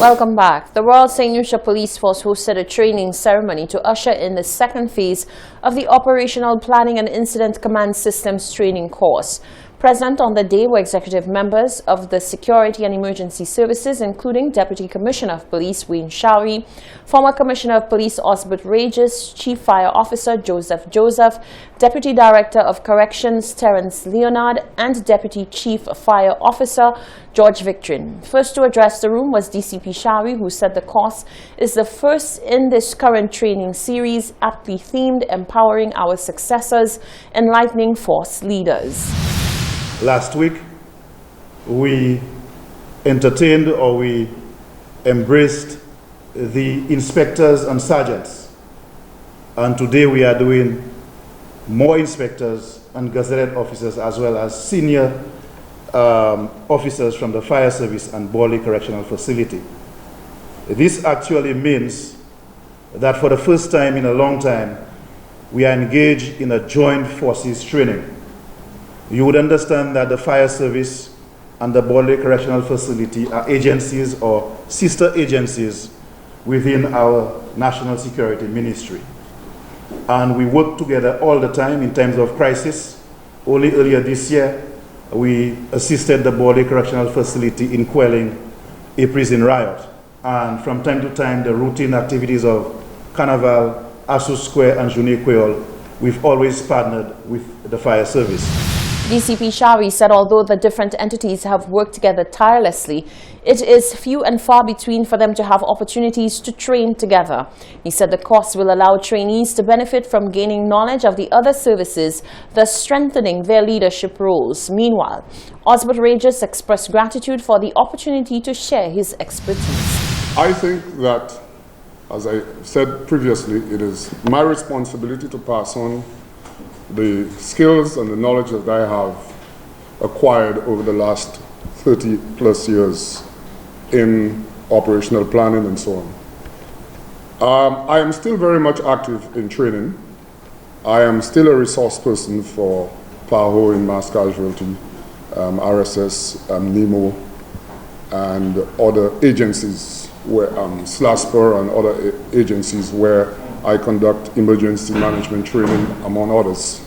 Welcome back. The Royal St. Lucia Police Force hosted a training ceremony to usher in the second phase of the Operational Planning and Incident Command Systems training course. Present on the day were executive members of the Security and Emergency Services, including Deputy Commissioner of Police Wayne Showery, former Commissioner of Police Osbert Regis, Chief Fire Officer Joseph, Deputy Director of Corrections Terence Leonard, and Deputy Chief Fire Officer George Victorin. First to address the room was DCP Showery, who said the course is the first in this current training series, aptly themed Empowering Our Successors, Enlightening Force Leaders. Last week, we entertained or we embraced the inspectors and sergeants. And today we are doing more inspectors and gazetted officers as well as senior officers from the fire service and Borley Correctional Facility. This actually means that for the first time in a long time, we are engaged in a joint forces training. You would understand that the fire service and the Borley Correctional Facility are agencies or sister agencies within our National Security Ministry. And we work together all the time in times of crisis. Only earlier this year, we assisted the Borley Correctional Facility in quelling a prison riot. And from time to time, the routine activities of Carnival, Asu Square, and Journée Creole, we've always partnered with the fire service. DCP Showery said although the different entities have worked together tirelessly, it is few and far between for them to have opportunities to train together. He said the course will allow trainees to benefit from gaining knowledge of the other services, thus strengthening their leadership roles. Meanwhile, Osbert Regis expressed gratitude for the opportunity to share his expertise. I think that, as I said previously, it is my responsibility to pass on the skills and the knowledge that I have acquired over the last 30 plus years in operational planning and so on. I am still very much active in training. I am still a resource person for PAHO in mass casualty, RSS, NEMO, and other agencies, where SLASPER and other agencies where I conduct emergency management training, among others.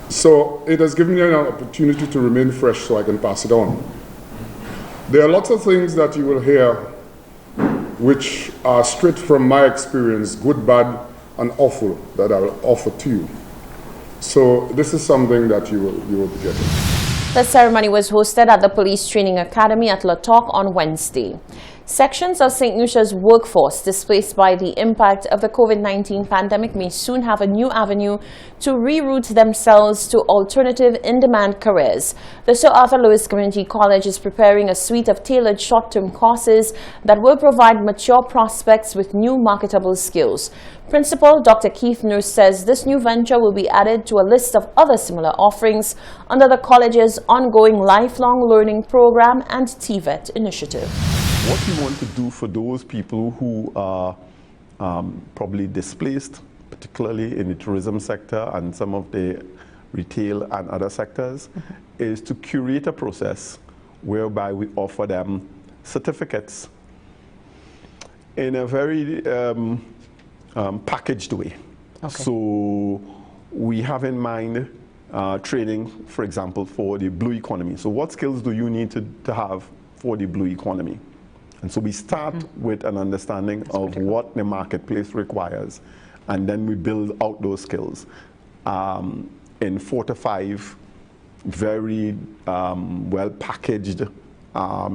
So it has given me an opportunity to remain fresh so I can pass it on. There are lots of things that you will hear which are straight from my experience, good, bad, and awful, that I will offer to you. So this is something that you will be getting. The ceremony was hosted at the Police Training Academy at La Toc on Wednesday. Sections of St. Lucia's workforce displaced by the impact of the COVID-19 pandemic may soon have a new avenue to reroute themselves to alternative in-demand careers. The Sir Arthur Lewis Community College is preparing a suite of tailored short-term courses that will provide mature prospects with new marketable skills. Principal Dr. Keith Nurse says this new venture will be added to a list of other similar offerings under the college's ongoing lifelong learning program and TVET initiative. What we want to do for those people who are probably displaced, particularly in the tourism sector and some of the retail and other sectors, is to curate a process whereby we offer them certificates in a very packaged way. Okay. So we have in mind training, for example, for the blue economy. So what skills do you need to have for the blue economy? And so we start with an understanding of what the marketplace requires, and then we build out those skills in 4 to 5 very well-packaged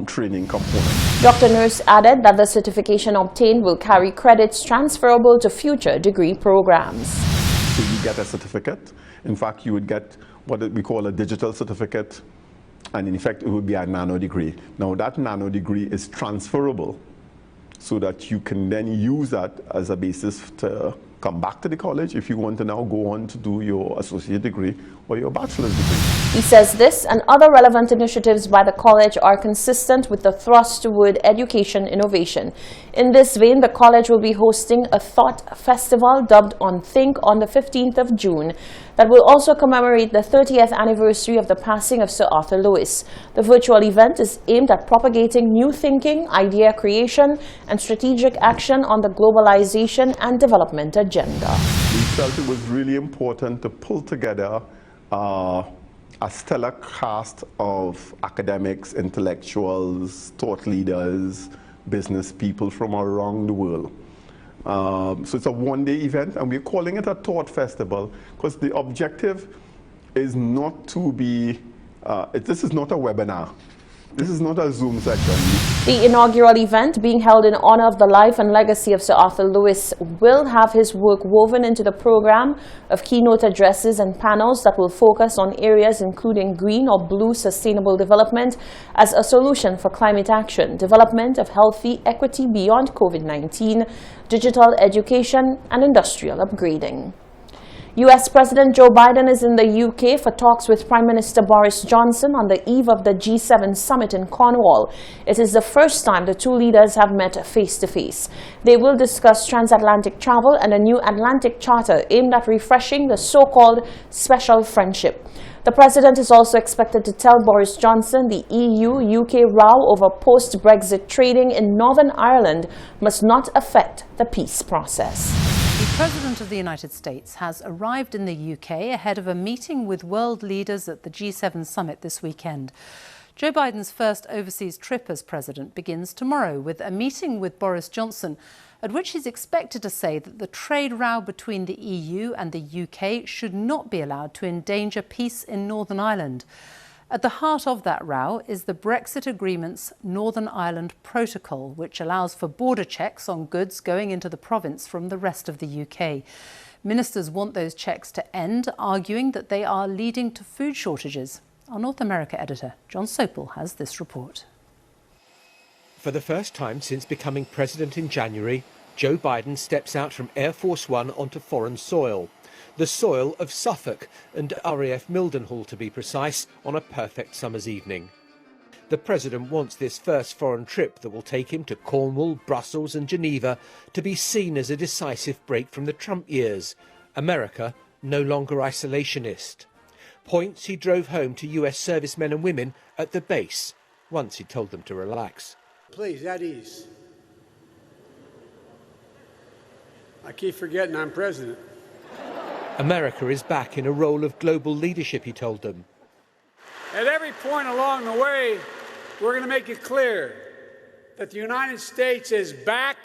training components. Dr. Nurse added that the certification obtained will carry credits transferable to future degree programs. So you get a certificate. In fact, you would get what we call a digital certificate, and in effect, it would be a nano degree. Now, that nano degree is transferable so that you can then use that as a basis to come back to the college if you want to now go on to do your associate degree or your bachelor's degree. He says this and other relevant initiatives by the college are consistent with the thrust toward education innovation. In this vein, the college will be hosting a thought festival dubbed On Think on the 15th of June. that will also commemorate the 30th anniversary of the passing of Sir Arthur Lewis. The virtual event is aimed at propagating new thinking, idea creation, and strategic action on the globalization and development agenda. We felt it was really important to pull together a stellar cast of academics, intellectuals, thought leaders, business people from around the world. So it's a one-day event, and we're calling it a Thought Festival because the objective is not to be, this is not a webinar. This is not a Zoom session. The inaugural event, being held in honor of the life and legacy of Sir Arthur Lewis, will have his work woven into the program of keynote addresses and panels that will focus on areas including green or blue sustainable development as a solution for climate action, development of healthy equity beyond COVID-19, digital education, and industrial upgrading. U.S. President Joe Biden is in the U.K. for talks with Prime Minister Boris Johnson on the eve of the G7 summit in Cornwall. It is the first time the two leaders have met face-to-face. They will discuss transatlantic travel and a new Atlantic Charter aimed at refreshing the so-called special friendship. The president is also expected to tell Boris Johnson the EU-UK row over post-Brexit trading in Northern Ireland must not affect the peace process. The President of the United States has arrived in the UK ahead of a meeting with world leaders at the G7 summit this weekend. Joe Biden's first overseas trip as president begins tomorrow with a meeting with Boris Johnson, at which he's expected to say that the trade row between the EU and the UK should not be allowed to endanger peace in Northern Ireland. At the heart of that row is the Brexit agreement's Northern Ireland Protocol, which allows for border checks on goods going into the province from the rest of the UK. Ministers want those checks to end, arguing that they are leading to food shortages. Our North America editor, John Sopel, has this report. For the first time since becoming president in January, Joe Biden steps out from Air Force One onto foreign soil. The soil of Suffolk and RAF Mildenhall, to be precise, on a perfect summer's evening. The president wants this first foreign trip that will take him to Cornwall, Brussels and Geneva to be seen as a decisive break from the Trump years. America no longer isolationist. Points he drove home to US servicemen and women at the base once he told them to relax. Please, at ease. I keep forgetting I'm president. America is back in a role of global leadership, he told them. At every point along the way, we're going to make it clear that the United States is back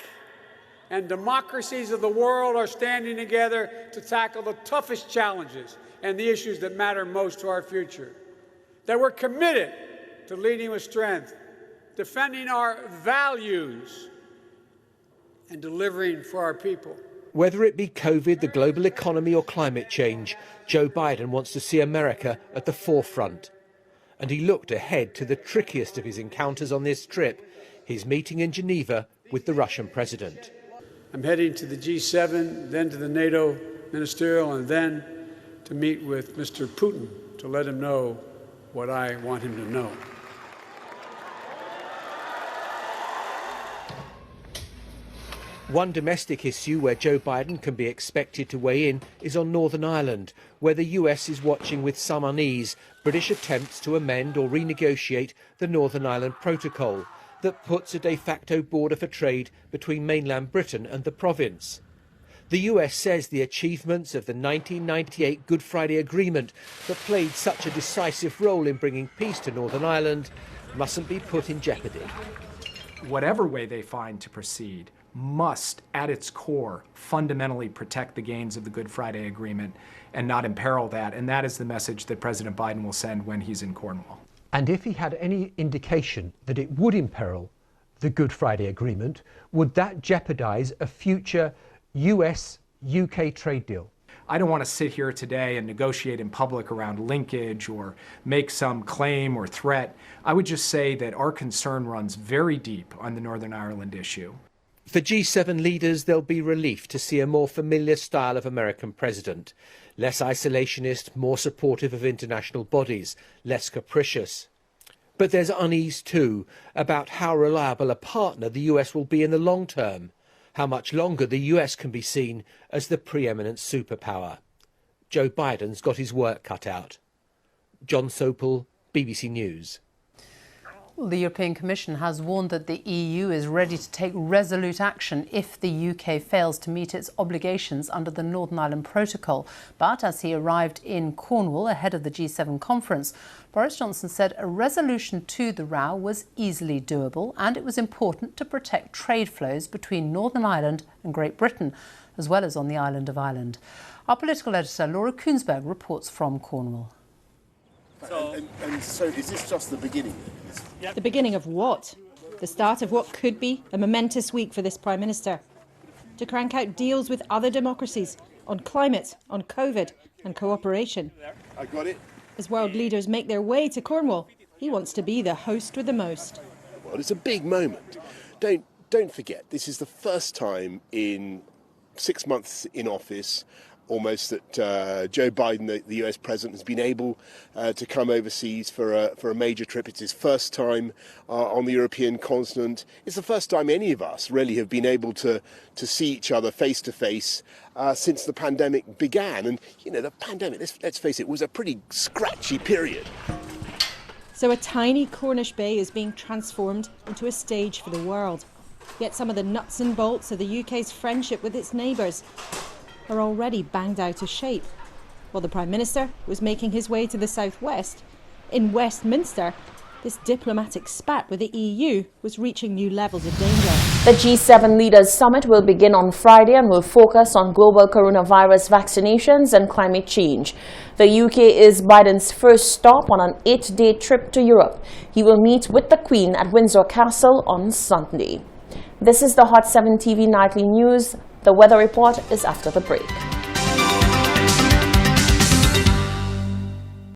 and democracies of the world are standing together to tackle the toughest challenges and the issues that matter most to our future. That we're committed to leading with strength, defending our values, and delivering for our people. Whether it be COVID, the global economy or climate change, Joe Biden wants to see America at the forefront. And he looked ahead to the trickiest of his encounters on this trip, his meeting in Geneva with the Russian president. I'm heading to the G7, then to the NATO ministerial, and then to meet with Mr. Putin to let him know what I want him to know. One domestic issue where Joe Biden can be expected to weigh in is on Northern Ireland, where the US is watching with some unease British attempts to amend or renegotiate the Northern Ireland Protocol that puts a de facto border for trade between mainland Britain and the province. The US says the achievements of the 1998 Good Friday Agreement that played such a decisive role in bringing peace to Northern Ireland mustn't be put in jeopardy. Whatever way they find to proceed must, at its core, fundamentally protect the gains of the Good Friday Agreement and not imperil that. And that is the message that President Biden will send when he's in Cornwall. And if he had any indication that it would imperil the Good Friday Agreement, would that jeopardize a future US-UK trade deal? I don't want to sit here today and negotiate in public around linkage or make some claim or threat. I would just say that our concern runs very deep on the Northern Ireland issue. For G7 leaders, there'll be relief to see a more familiar style of American president. Less isolationist, more supportive of international bodies, less capricious. But there's unease too about how reliable a partner the US will be in the long term, how much longer the US can be seen as the preeminent superpower. Joe Biden's got his work cut out. John Sopel, BBC News. Well, the European Commission has warned that the EU is ready to take resolute action if the UK fails to meet its obligations under the Northern Ireland Protocol. But as he arrived in Cornwall ahead of the G7 conference, Boris Johnson said a resolution to the row was easily doable and it was important to protect trade flows between Northern Ireland and Great Britain, as well as on the island of Ireland. Our political editor Laura Kunsberg reports from Cornwall. So is this just the beginning? The beginning of what? The start of what could be a momentous week for this Prime Minister. To crank out deals with other democracies on climate, on COVID and cooperation. I got it. As world leaders make their way to Cornwall, he wants to be the host with the most. Well, it's a big moment. Don't forget, this is the first time in 6 months in office almost that Joe Biden, the US president, has been able to come overseas for a major trip. It's his first time on the European continent. It's the first time any of us really have been able to see each other face to face since the pandemic began. And, you know, the pandemic, let's face it, was a pretty scratchy period. So a tiny Cornish bay is being transformed into a stage for the world. Yet some of the nuts and bolts of the UK's friendship with its neighbours are already banged out of shape. While the Prime Minister was making his way to the southwest, in Westminster, this diplomatic spat with the EU was reaching new levels of danger. The G7 Leaders Summit will begin on Friday and will focus on global coronavirus vaccinations and climate change. The UK is Biden's first stop on an 8-day trip to Europe. He will meet with the Queen at Windsor Castle on Sunday. This is the Hot 7 TV Nightly News. The weather report is after the break.